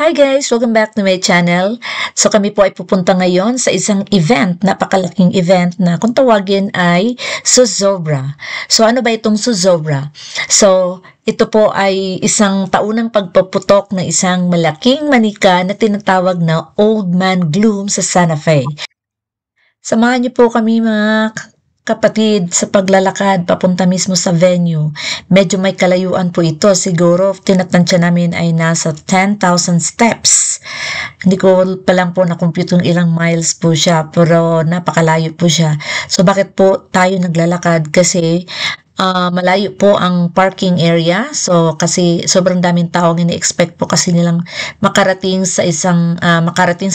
Hi guys! Welcome back to my channel. So kami po ay pupunta ngayon sa isang event, napakalaking event na kung tawagin ay Zozobra. So ano ba itong Zozobra? So ito po ay isang taunang pagpaputok ng isang malaking manika na tinatawag na Old Man Gloom sa Santa Fe. Samahan niyo po kami mga kapatid sa paglalakad papunta mismo sa venue. Medyo may kalayuan po ito. Siguro tinatansya namin ay nasa 10,000 steps. Hindi ko pa lang po na-compute kung ilang miles po siya, pero napakalayo po siya. So bakit po tayo naglalakad? Kasi malayo po ang parking area. So kasi sobrang daming tao ang ini-expect po kasi nilang makarating sa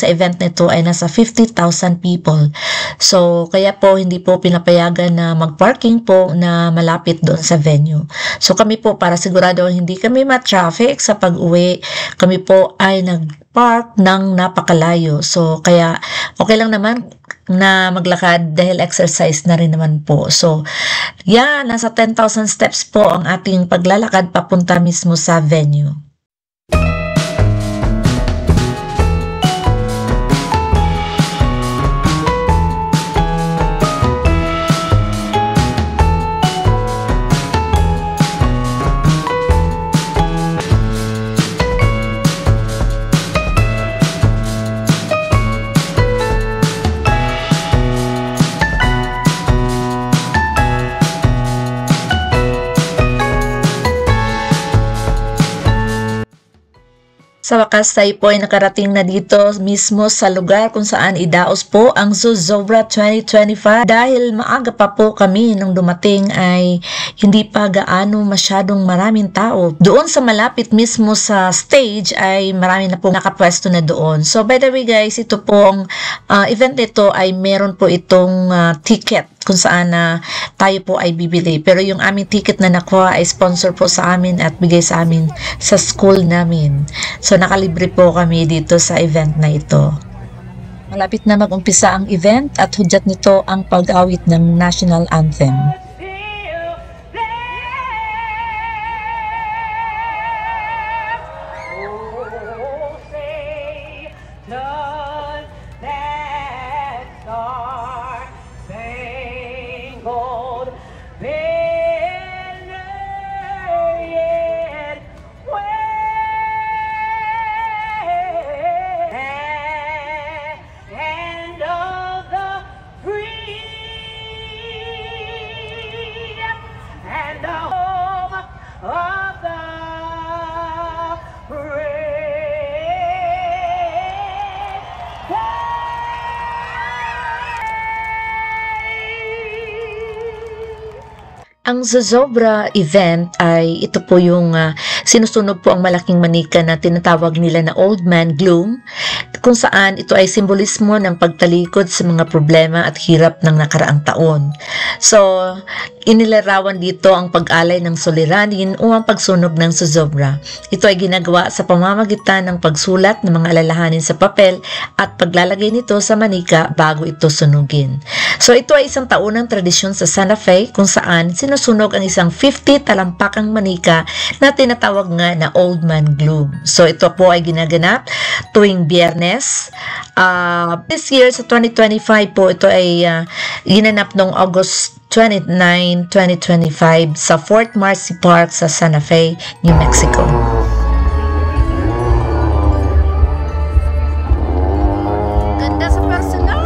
event nito ay nasa 50,000 people. So kaya po hindi po pinapayagan na mag-parking po na malapit doon sa venue. So kami po, para sigurado hindi kami ma-traffic sa pag-uwi, kami po ay nag-park ng napakalayo. So kaya okay lang naman na maglakad dahil exercise na rin naman po. So yeah, nasa 10,000 steps po ang ating paglalakad papunta mismo sa venue. Sa wakas tayo po ay nakarating na dito mismo sa lugar kung saan idaos po ang Zozobra 2025. Dahil maaga pa po kami nung dumating ay hindi pa gaano masyadong maraming tao. Doon sa malapit mismo sa stage ay marami na po nakapwesto na doon. So by the way guys, ito pong event nito ay meron po itong ticket kung saan tayo po ay bibili. Pero yung aming ticket na nakuha ay sponsor po sa amin at bigay sa amin sa school namin. So nakalibre po kami dito sa event na ito. Malapit na mag-umpisa ang event at hudyat nito ang pag-awit ng national anthem. Ang Zozobra event ay ito po yung sinusunog po ang malaking manika na tinatawag nila na Old Man Gloom, kung saan ito ay simbolismo ng pagtalikod sa mga problema at hirap ng nakaraang taon. So, inilarawan dito ang pag-alay ng suliranin o ang pagsunog ng Zozobra. Ito ay ginagawa sa pamamagitan ng pagsulat ng mga alalahanin sa papel at paglalagay nito sa manika bago ito sunugin. So, ito ay isang taunang tradisyon sa Santa Fe kung saan sinusunog ang isang 50 talampakang manika na tinatawag nga na Old Man Gloom. So, ito po ay ginaganap tuwing Biyernes. This year, sa 2025 po, ito ay ginanap noong August 29, 2025 sa Fort Marcy Park sa Santa Fe, New Mexico. Ganda sa personal!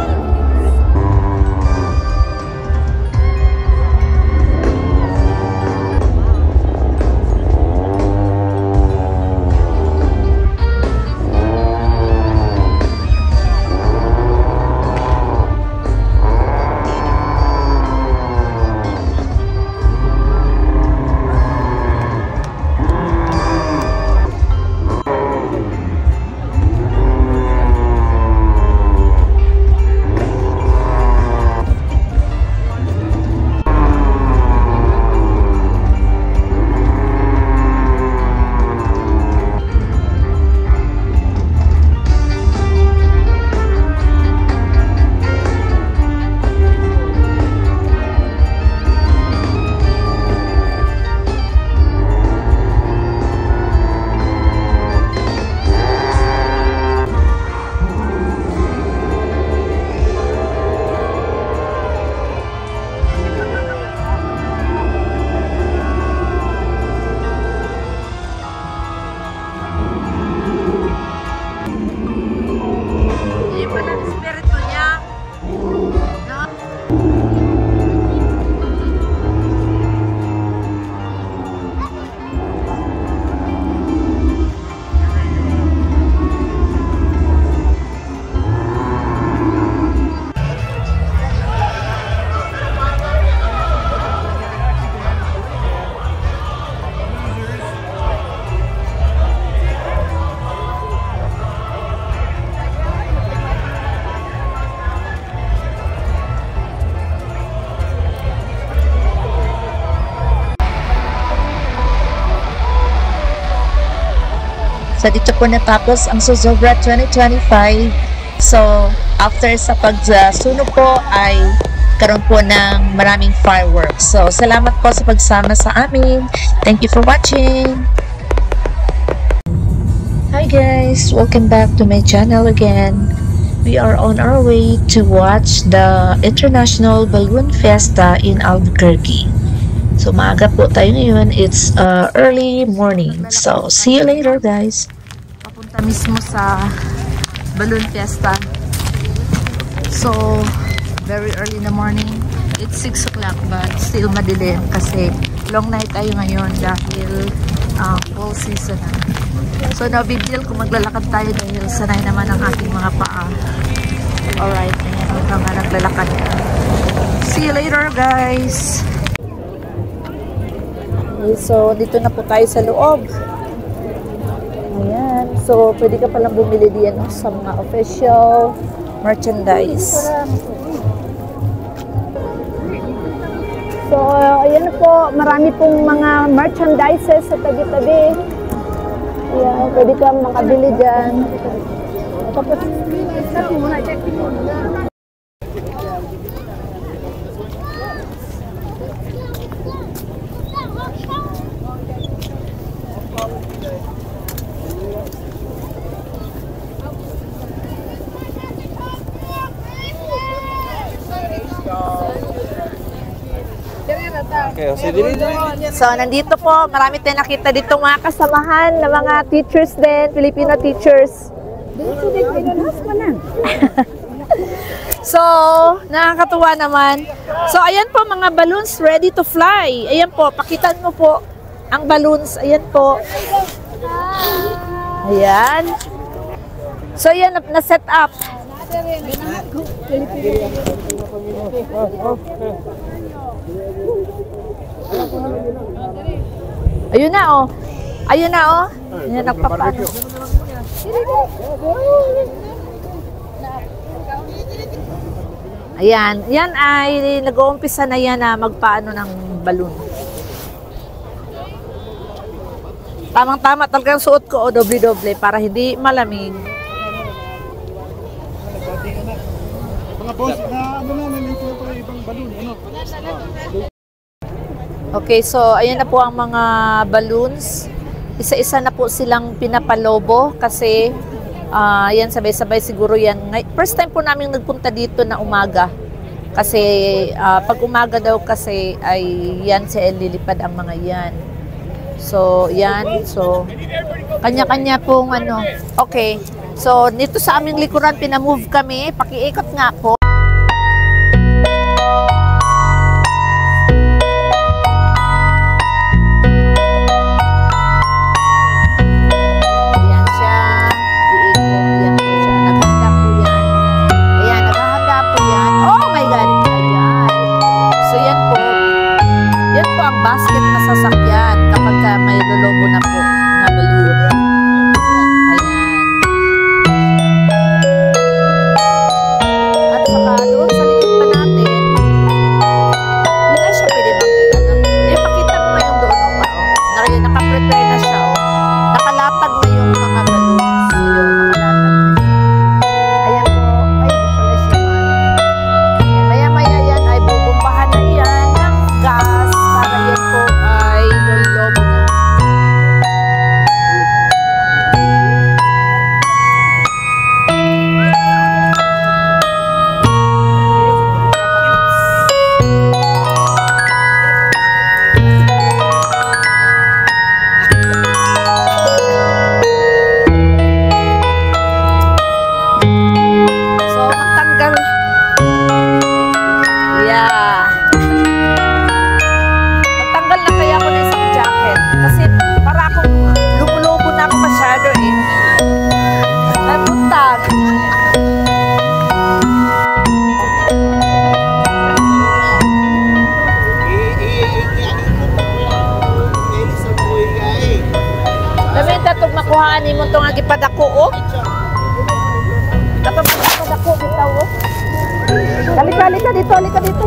So, dito po natapos ang Zozobra 2025. So, after sa pagsunog po ay karoon po ng maraming fireworks. So, salamat po sa pagsama sa amin. Thank you for watching. Hi guys! Welcome back to my channel again. We are on our way to watch the International Balloon Fiesta in Albuquerque. So, maaga po tayo ngayon. It's early morning. So, see you later guys. Papunta mismo sa Balloon Fiesta. So, very early in the morning. It's 6 o'clock but still madilim kasi long night tayo ngayon dahil fall season na. So, no big deal kung maglalakad tayo dahil sanay naman ang aking mga paa. Alright, hanggang nga naglalakad. See you later guys! So, dito na po tayo sa loob. Ayan. So, pwede ka palang bumili diyan sa mga official merchandise. So, ayan po. Marami pong mga merchandises sa tabi-tabi. Ayan. Pwede kang makabili dyan. Tapos, so, nandito po, marami tayong nakita dito mga kasamahan na mga teachers din, Filipino teachers. So, nakakatuwa naman. So, ayan po mga balloons ready to fly. Ayan po, pakitaan mo po ang balloons. Ayan po. Ayan. So, ayan, na-set up. Ayun na oh. Ayun na oh. Ayan, nagpapaano. Ayan. Yan ay nag-uumpisa na yan na magpaano ng balloon. Tamang-tama talagang suot ko o doble-doble para hindi malamig. Mga boss, na ano na, nalito pa ibang balloon, ano? Okay, so ayan na po ang mga balloons. Isa-isa na po silang pinapalobo kasi yan sabay-sabay siguro yan. First time po namin nagpunta dito na umaga. Kasi pag umaga daw kasi ay yan sa lilipad ang mga yan. So, yan. So, kanya-kanya pong ano. Okay. So, nito sa aming likuran, pinamove kami. Pakiikot nga po. Ayan siya. Iikot. Ayan po siya. Naghahanda po yan. Ayan, naghahanda po yan. Oh my God! Ayan. So, yan po. Yan po ang basket na sasakyan kapag may lolobo na po na balloon. Ayan. At saka doon sa likod pa natin, hindi na siya pwede ipakita ko ngayon doon pa. Naka-prepare na siya. Nakalatag na yung mga balloons. Yung nakalatag na siya. Ayan po. Ay, di pala siya. Maya-maya yan ay bubumbahan na yan ng gas para yan po ay lolobo na. So, magtanggal. Yeah. Magtanggal na kaya ako ng isang jacket. Kasi para akong lumulobo na ako masyado eh. Ay, buntag. Dami tatog makuhaan ni mo itong agipadako oh. Tatog makupadako bitaw oh. Halika dito, halika dito.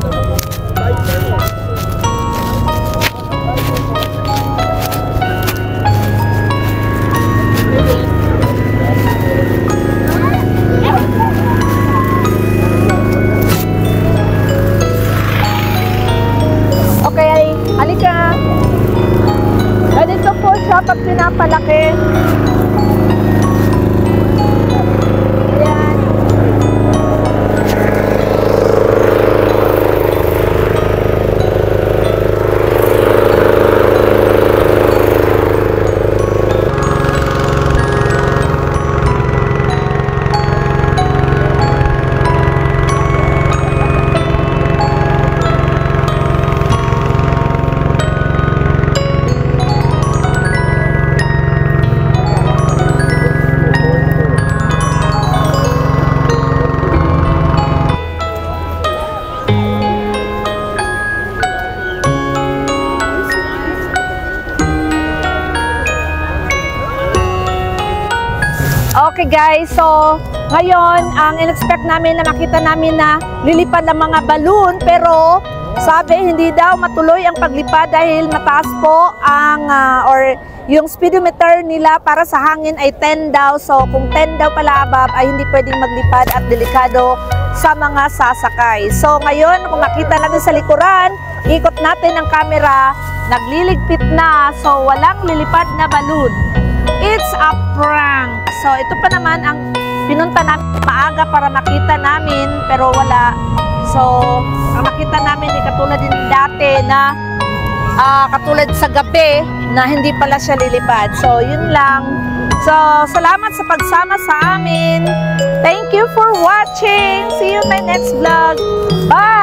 guys, so ngayon ang in-expect namin na makita namin na lilipad ng mga balloon, pero sabi hindi daw matuloy ang paglipad dahil mataas po ang or yung speedometer nila para sa hangin ay 10 daw. So kung 10 daw pala above ay hindi pwedeng maglipad at delikado sa mga sasakay. So ngayon kung makita natin sa likuran, ikot natin ang camera, nagliligpit na, so walang lilipad na balloon. It's a prank. So ito pa naman ang pinunta namin maaga para makita namin, pero wala. So ang makita namin ay katulad din dati na katulad sa gabi na hindi pala siya lilipad. So yun lang. So salamat sa pagsama sa amin. Thank you for watching. See you in my next vlog. Bye!